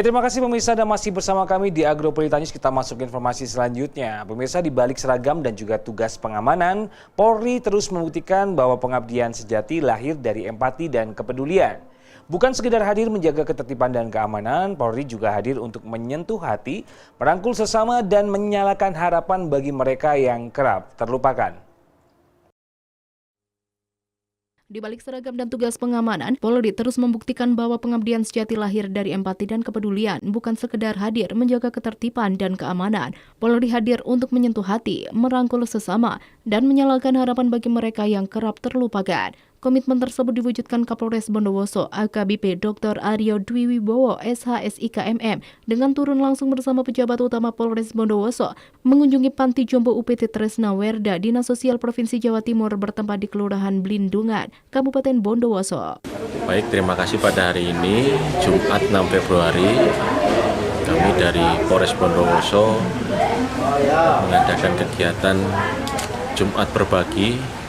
Ya, terima kasih pemirsa dan masih bersama kami di Agropolita News. Kita masuk ke informasi selanjutnya. Pemirsa, di balik seragam dan juga tugas pengamanan, Polri terus membuktikan bahwa pengabdian sejati lahir dari empati dan kepedulian. Bukan sekedar hadir menjaga ketertiban dan keamanan, Polri juga hadir untuk menyentuh hati, merangkul sesama dan menyalakan harapan bagi mereka yang kerap terlupakan. Di balik seragam dan tugas pengamanan, Polri terus membuktikan bahwa pengabdian sejati lahir dari empati dan kepedulian, bukan sekedar hadir menjaga ketertiban dan keamanan. Polri hadir untuk menyentuh hati, merangkul sesama, dan menyalakan harapan bagi mereka yang kerap terlupakan. Komitmen tersebut diwujudkan Kapolres Bondowoso AKBP Dr. Aryo Dwi Wibowo SHSIKMM dengan turun langsung bersama pejabat utama Polres Bondowoso mengunjungi Panti Jompo UPT Tresna Werda Dinas Sosial Provinsi Jawa Timur bertempat di Kelurahan Blindungan, Kabupaten Bondowoso. Baik, terima kasih pada hari ini Jumat 6 Februari kami dari Polres Bondowoso mengadakan kegiatan Jumat Berbagi.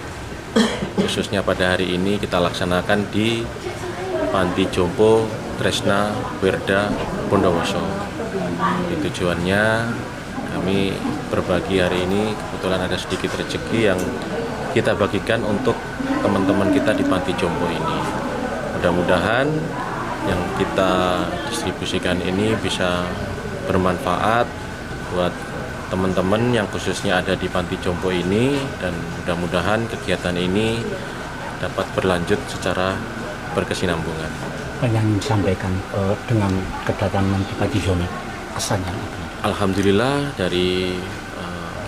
Khususnya pada hari ini kita laksanakan di Panti Jompo Tresna Werda Bondowoso. Tujuannya kami berbagi hari ini, kebetulan ada sedikit rezeki yang kita bagikan untuk teman-teman kita di Panti Jompo ini. Mudah-mudahan yang kita distribusikan ini bisa bermanfaat buat teman-teman yang khususnya ada di Panti Jompo ini, dan mudah-mudahan kegiatan ini dapat berlanjut secara berkesinambungan. Apa yang disampaikan dengan kedatangan di Panti Jompo, kesannya? Alhamdulillah dari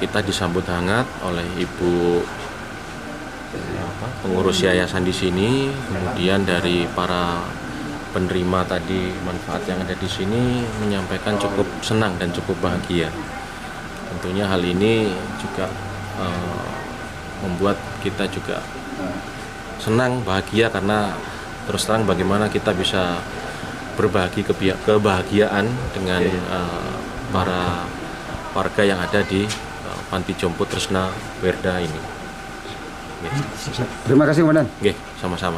kita disambut hangat oleh Ibu pengurus yayasan di sini, kemudian dari para penerima tadi manfaat yang ada di sini menyampaikan cukup senang dan cukup bahagia. Tentunya hal ini juga membuat kita juga senang, bahagia, karena terus terang bagaimana kita bisa berbagi kebahagiaan dengan para warga yang ada di Panti Jompo Tresna Werda ini. Terima kasih, Komandan. Oke, sama-sama.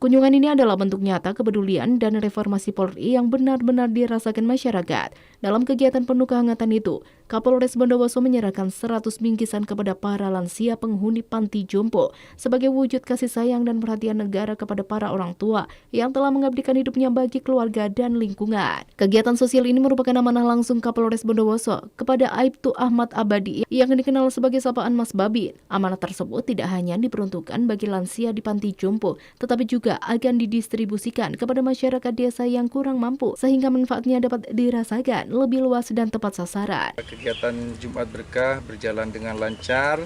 Kunjungan ini adalah bentuk nyata kepedulian dan reformasi Polri yang benar-benar dirasakan masyarakat. Dalam kegiatan penuh kehangatan itu, Kapolres Bondowoso menyerahkan 100 bingkisan kepada para lansia penghuni Panti Jompo sebagai wujud kasih sayang dan perhatian negara kepada para orang tua yang telah mengabdikan hidupnya bagi keluarga dan lingkungan. Kegiatan sosial ini merupakan amanah langsung Kapolres Bondowoso kepada Aibtu Ahmad Abadi yang dikenal sebagai sapaan Mas Babin. Amanah tersebut tidak hanya diperuntukkan bagi lansia di Panti Jompo, tetapi juga akan didistribusikan kepada masyarakat desa yang kurang mampu sehingga manfaatnya dapat dirasakan lebih luas dan tepat sasaran. Kegiatan Jumat Berkah berjalan dengan lancar.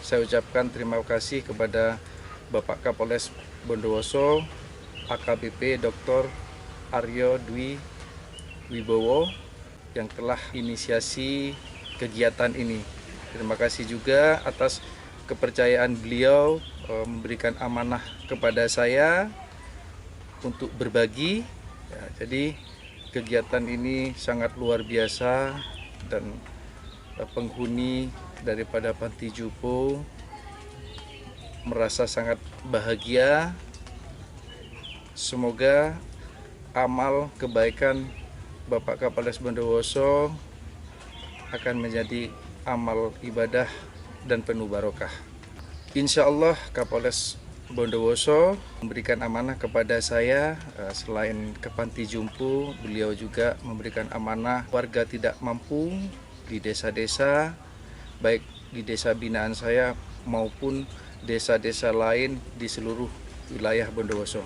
Saya ucapkan terima kasih kepada Bapak Kapolres Bondowoso AKBP Dr. Aryo Dwi Wibowo yang telah inisiasi kegiatan ini. Terima kasih juga atas kepercayaan beliau memberikan amanah kepada saya untuk berbagi. Ya, jadi kegiatan ini sangat luar biasa dan penghuni daripada Panti Jompo merasa sangat bahagia. Semoga amal kebaikan Bapak Kapolres Bondowoso akan menjadi amal ibadah dan penuh barokah. Insya Allah Kapolres Bondowoso memberikan amanah kepada saya. Selain ke Panti Jompo, beliau juga memberikan amanah warga tidak mampu di desa-desa, baik di desa binaan saya maupun desa-desa lain di seluruh wilayah Bondowoso.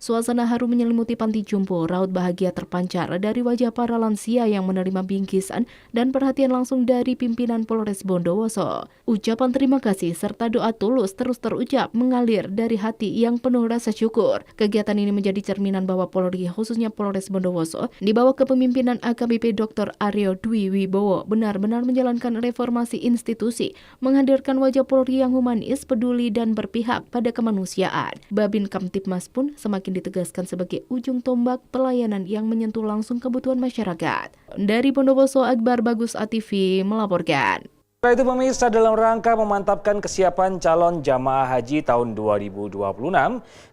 Suasana haru menyelimuti Panti Jompo, raut bahagia terpancar dari wajah para lansia yang menerima bingkisan dan perhatian langsung dari pimpinan Polres Bondowoso. Ucapan terima kasih serta doa tulus terus terucap mengalir dari hati yang penuh rasa syukur. Kegiatan ini menjadi cerminan bahwa Polri, khususnya Polres Bondowoso, di bawah kepemimpinan AKBP Dr. Aryo Dwi Wibowo benar-benar menjalankan reformasi institusi, menghadirkan wajah Polri yang humanis, peduli, dan berpihak pada kemanusiaan. Babin Kamtibmas pun semakin ditegaskan sebagai ujung tombak pelayanan yang menyentuh langsung kebutuhan masyarakat. Dari Bondowoso, Akbar Bagus ATV melaporkan. Setelah itu pemirsa, dalam rangka memantapkan kesiapan calon jamaah haji tahun 2026,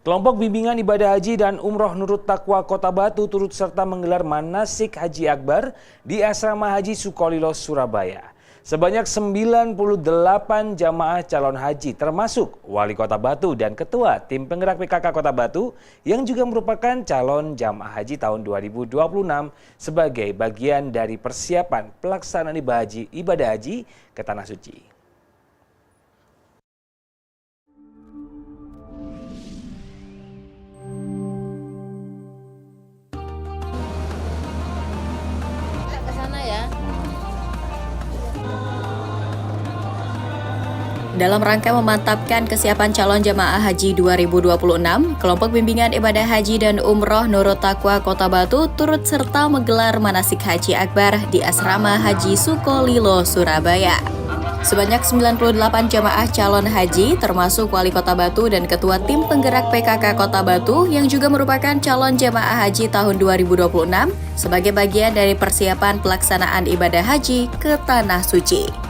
kelompok bimbingan ibadah haji dan umroh Nurut Taqwa Kota Batu turut serta menggelar manasik haji akbar di Asrama Haji Sukolilo, Surabaya. Sebanyak 98 jamaah calon haji termasuk Wali Kota Batu dan Ketua Tim Penggerak PKK Kota Batu yang juga merupakan calon jamaah haji tahun 2026 sebagai bagian dari persiapan pelaksanaan ibadah haji ke Tanah Suci. Dalam rangka memantapkan kesiapan calon jamaah haji 2026, kelompok bimbingan ibadah haji dan umroh Nurut Taqwa Kota Batu turut serta menggelar manasik haji akbar di Asrama Haji Sukolilo, Surabaya. Sebanyak 98 jamaah calon haji termasuk Wali Kota Batu dan Ketua Tim Penggerak PKK Kota Batu yang juga merupakan calon jamaah haji tahun 2026 sebagai bagian dari persiapan pelaksanaan ibadah haji ke Tanah Suci.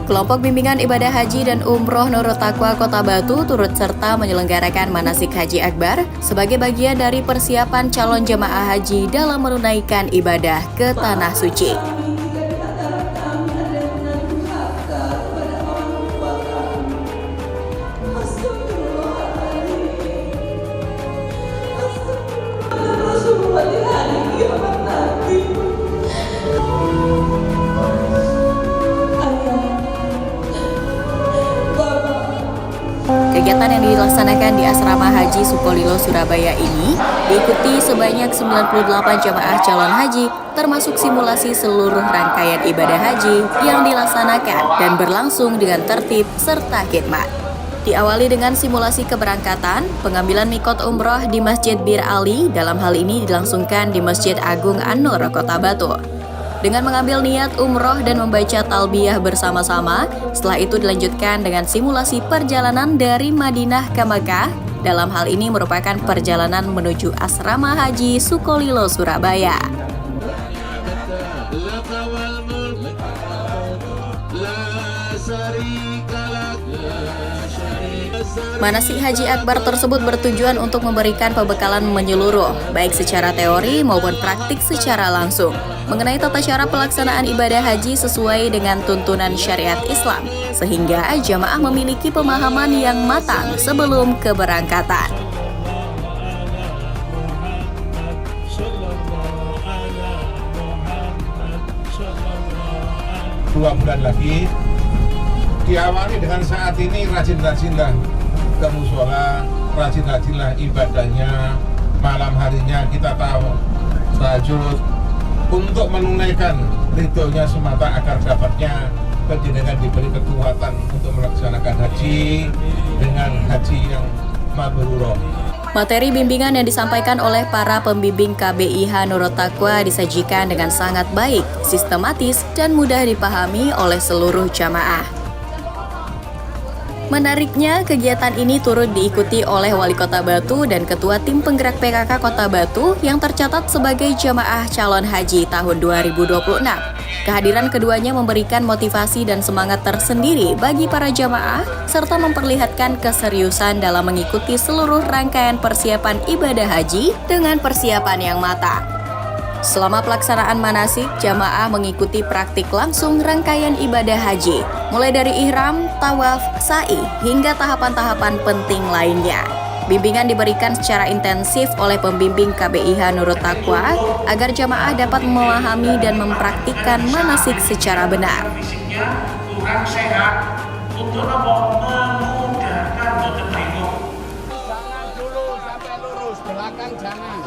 Kelompok bimbingan ibadah haji dan umroh Nurut Taqwa Kota Batu turut serta menyelenggarakan manasik haji akbar sebagai bagian dari persiapan calon jamaah haji dalam menunaikan ibadah ke Tanah Suci. Kegiatan yang dilaksanakan di Asrama Haji Sukolilo, Surabaya ini diikuti sebanyak 98 jamaah calon haji, termasuk simulasi seluruh rangkaian ibadah haji yang dilaksanakan dan berlangsung dengan tertib serta khidmat. Diawali dengan simulasi keberangkatan, pengambilan mikot umroh di Masjid Bir Ali, dalam hal ini dilangsungkan di Masjid Agung An-Nur, Kota Batu. Dengan mengambil niat umroh dan membaca talbiyah bersama-sama, setelah itu dilanjutkan dengan simulasi perjalanan dari Madinah ke Mekah. Dalam hal ini merupakan perjalanan menuju Asrama Haji Sukolilo, Surabaya. Manasik haji akbar tersebut bertujuan untuk memberikan pembekalan menyeluruh, baik secara teori maupun praktik secara langsung, mengenai tata cara pelaksanaan ibadah haji sesuai dengan tuntunan syariat Islam, sehingga jamaah memiliki pemahaman yang matang sebelum keberangkatan. 2 bulan lagi, diawali dengan saat ini rajin-rajinlah ke mushola, rajin-rajinlah ibadahnya, malam harinya kita tahu tahajud untuk menunaikan ridhonya semata agar dapatnya panjenengan diberi kekuatan untuk melaksanakan haji dengan haji yang mabrur. Materi bimbingan yang disampaikan oleh para pembimbing KBIH Nurut Taqwa disajikan dengan sangat baik, sistematis, dan mudah dipahami oleh seluruh jamaah. Menariknya, kegiatan ini turut diikuti oleh Wali Kota Batu dan Ketua Tim Penggerak PKK Kota Batu yang tercatat sebagai jamaah calon haji tahun 2026. Kehadiran keduanya memberikan motivasi dan semangat tersendiri bagi para jamaah, serta memperlihatkan keseriusan dalam mengikuti seluruh rangkaian persiapan ibadah haji dengan persiapan yang matang. Selama pelaksanaan manasik, jamaah mengikuti praktik langsung rangkaian ibadah haji, mulai dari ihram, tawaf, sa'i, hingga tahapan-tahapan penting lainnya. Bimbingan diberikan secara intensif oleh pembimbing KBIH Nurut Taqwa agar jamaah dapat memahami dan mempraktikkan manasik secara benar. Kurang sehat untuk memudahkan untuk bingung. Jangan dulu sampai lurus, belakang jangan.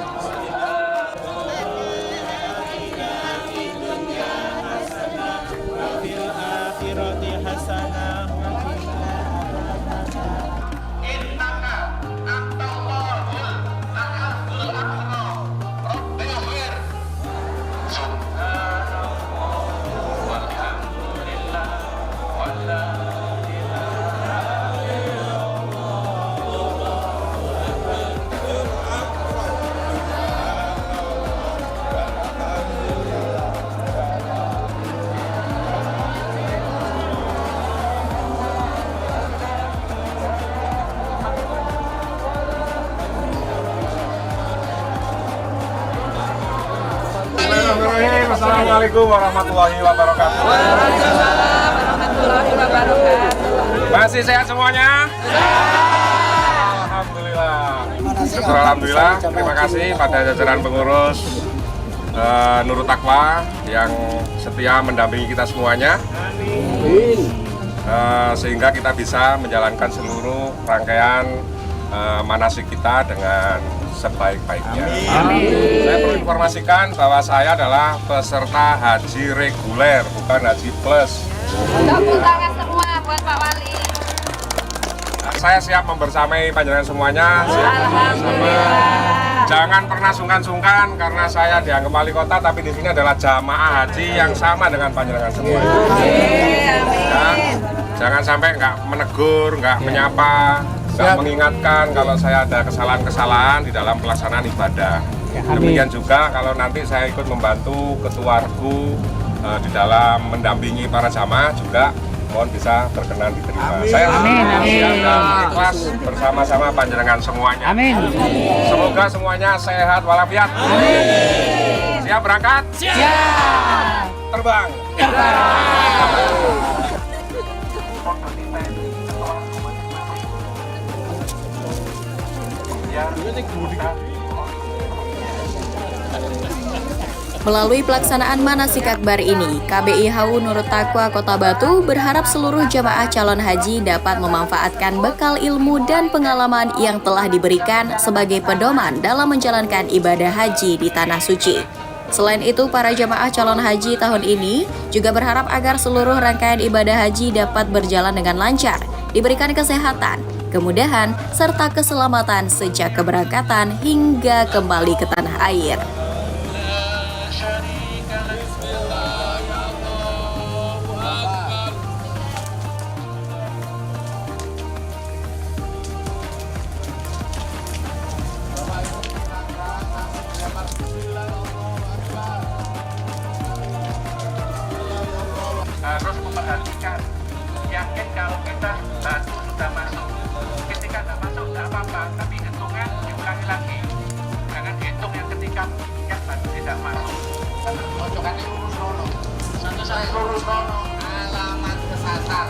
Assalamualaikum warahmatullahi wabarakatuh. Waalaikumsalam warahmatullahi wabarakatuh. Masih sehat semuanya? Alhamdulillah. Syukur alhamdulillah. Terima kasih pada jajaran pengurus Nurut Taqwa yang setia mendampingi kita semuanya. Sehingga kita bisa menjalankan seluruh rangkaian manasik kita dengan sebaik-baiknya. Saya perlu informasikan bahwa saya adalah peserta haji reguler, bukan haji plus. Tepuk tangan semua buat Pak Wali. Saya siap membersamai panjenengan semuanya. Jangan pernah sungkan-sungkan karena saya dianggap wali kota, tapi di sini adalah jamaah haji yang sama dengan panjenengan semua. Jangan sampai nggak menegur, nggak menyapa, nggak mengingatkan kalau saya ada kesalahan-kesalahan di dalam pelaksanaan ibadah. Demikian juga kalau nanti saya ikut membantu ketua regu di dalam mendampingi para jamaah juga mohon bisa berkenan diterima. Saya siap dan ikhlas bersama-sama panjenengan semuanya. Semoga semuanya sehat walafiat. Siap berangkat? Siap. Terbang. Melalui pelaksanaan manasik akbar ini, KBIHU Nurut Taqwa Kota Batu berharap seluruh jamaah calon haji dapat memanfaatkan bekal ilmu dan pengalaman yang telah diberikan sebagai pedoman dalam menjalankan ibadah haji di Tanah Suci. Selain itu, para jamaah calon haji tahun ini juga berharap agar seluruh rangkaian ibadah haji dapat berjalan dengan lancar, diberikan kesehatan, kemudahan, serta keselamatan sejak keberangkatan hingga kembali ke tanah air. Harus memperhatikan, yakin kalau kita batu sudah masuk, ketika nggak masuk nggak apa-apa, tapi hitungan diulangi lagi. Jangan hitung yang ketika yang batu tidak masuk. Pojokannya lurus nono, lurus nono, alamat kesasar.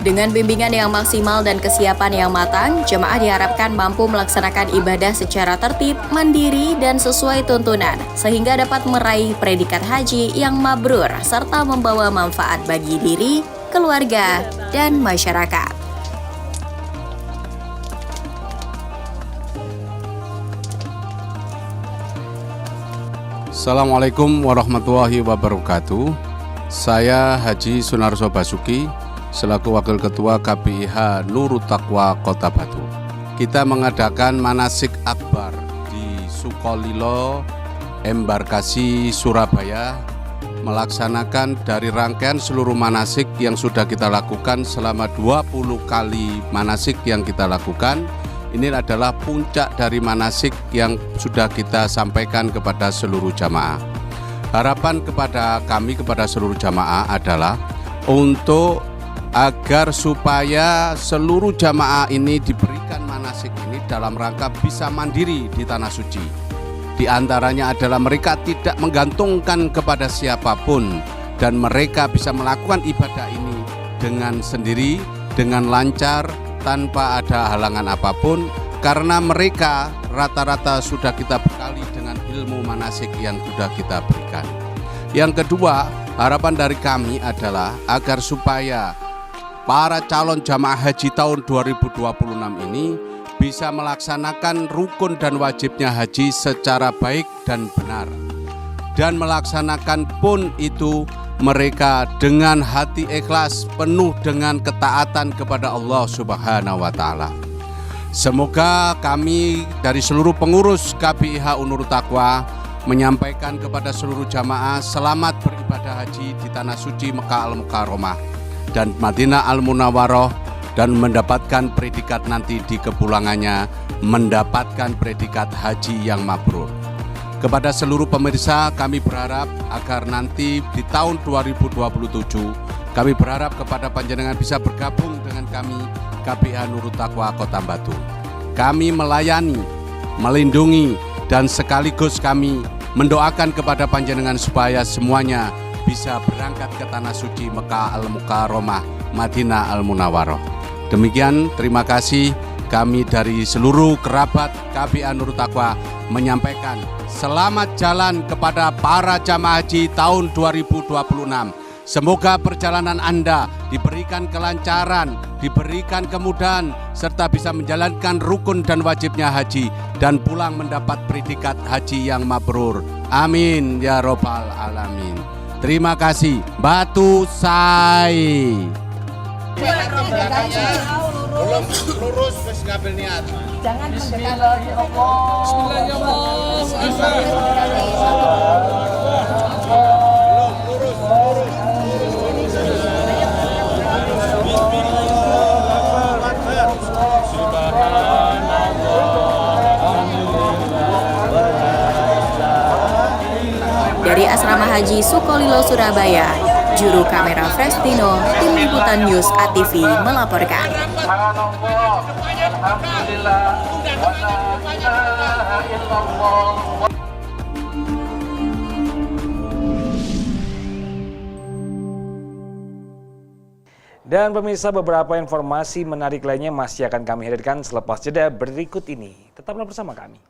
Dengan bimbingan yang maksimal dan kesiapan yang matang, jemaah diharapkan mampu melaksanakan ibadah secara tertib, mandiri, dan sesuai tuntunan, sehingga dapat meraih predikat haji yang mabrur, serta membawa manfaat bagi diri, keluarga, dan masyarakat. Assalamualaikum warahmatullahi wabarakatuh. Saya Haji Sunarso Basuki, selaku Wakil Ketua KBIH Nurut Taqwa Kota Batu. Kita mengadakan manasik akbar di Sukolilo, Embarkasi, Surabaya, melaksanakan dari rangkaian seluruh manasik yang sudah kita lakukan selama 20 kali manasik yang kita lakukan. Ini adalah puncak dari manasik yang sudah kita sampaikan kepada seluruh jamaah. Harapan kepada kami, kepada seluruh jamaah adalah untuk agar supaya seluruh jamaah ini diberikan manasik ini dalam rangka bisa mandiri di Tanah Suci. Di antaranya adalah mereka tidak menggantungkan kepada siapapun dan mereka bisa melakukan ibadah ini dengan sendiri, dengan lancar, tanpa ada halangan apapun, karena mereka rata-rata sudah kita bekali dengan ilmu manasik yang sudah kita berikan. Yang kedua, harapan dari kami adalah agar supaya para calon jamaah haji tahun 2026 ini bisa melaksanakan rukun dan wajibnya haji secara baik dan benar, dan melaksanakan pun itu mereka dengan hati ikhlas, penuh dengan ketaatan kepada Allah Subhanahu wa Ta'ala. Semoga kami dari seluruh pengurus KBIH Nurut Taqwa menyampaikan kepada seluruh jamaah selamat beribadah haji di Tanah Suci Mekah Al-Mukarramah dan Madinah Al-Munawwaroh, dan mendapatkan predikat nanti di kepulangannya, mendapatkan predikat haji yang mabrur. Kepada seluruh pemirsa, kami berharap agar nanti di tahun 2027, kami berharap kepada panjenengan bisa bergabung dengan kami KBIH Nurut Taqwa Kota Batu. Kami melayani, melindungi, dan sekaligus kami mendoakan kepada panjenengan supaya semuanya bisa berangkat ke Tanah Suci Mekah Al-Mukarramah, Madinah Al-Munawwaroh. Demikian, terima kasih. Kami dari seluruh kerabat KPIH Nurut Taqwa menyampaikan selamat jalan kepada para jamaah haji tahun 2026. Semoga perjalanan Anda diberikan kelancaran, diberikan kemudahan, serta bisa menjalankan rukun dan wajibnya haji dan pulang mendapat predikat haji yang mabrur. Amin ya robbal alamin. Terima kasih. Batu Sai. Belum lurus wis ngambil niat. Jangan mendekat. Dari Asrama Haji Sukolilo, Surabaya, juru kamera Frestino, tim liputan News ATV melaporkan. Dan pemirsa, beberapa informasi menarik lainnya masih akan kami hadirkan selepas jeda berikut ini. Tetaplah bersama kami.